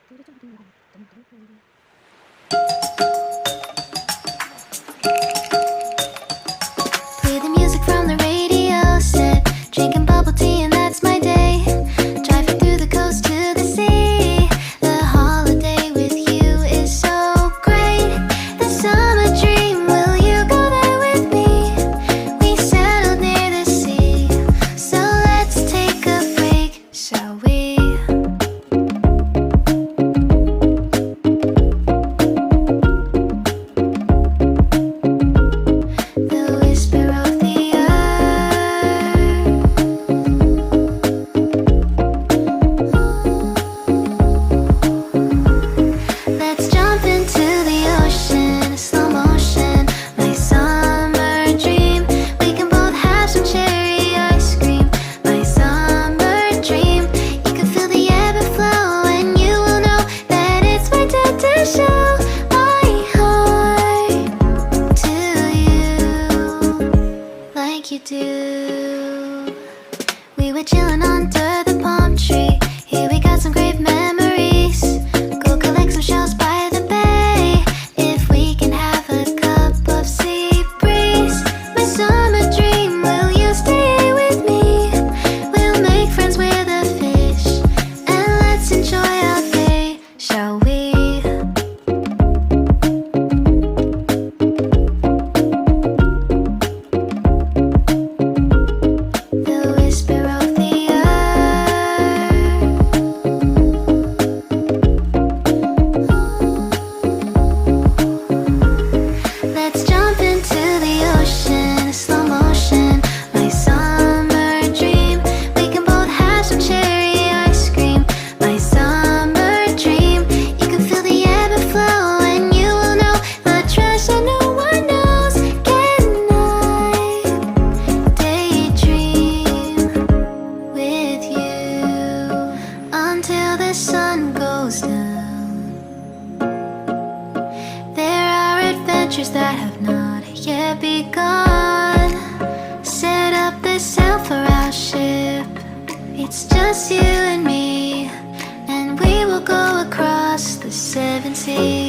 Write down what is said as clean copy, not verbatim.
Play the music from the radio set, drinking bubble tea and that's my day. Driving through the coast to the sea. The holiday with you is so great. The summer dream, will you go there with me? We settled near the sea, so let's take a break, shall we? The whisper of the Let's jump into the ocean, slow motion, my summer dream. We can both have some cherry ice cream, my summer dream. You can feel the ebb and flow, and you will know that it's my time to show my heart to you, like you do. We were chilling under the palm tree. Here we got some great memories. Go collect some shells by the bay. If we can have a cup of sea breeze. My summer dream, will you stay with me? We'll make friends with the fish, and let's enjoy our day, shall we? The whisper of the Let's jump into the ocean, slow motion, my summer dream. We can both have some cherry ice cream, my summer dream. You can feel the ebb and flow, and you will know the treasure no one knows. Can I daydream with you until the sun goes down? There are adventures that have not yet begun. Set up the sail for our ship. It's just you and me, and we will go across the seven seas.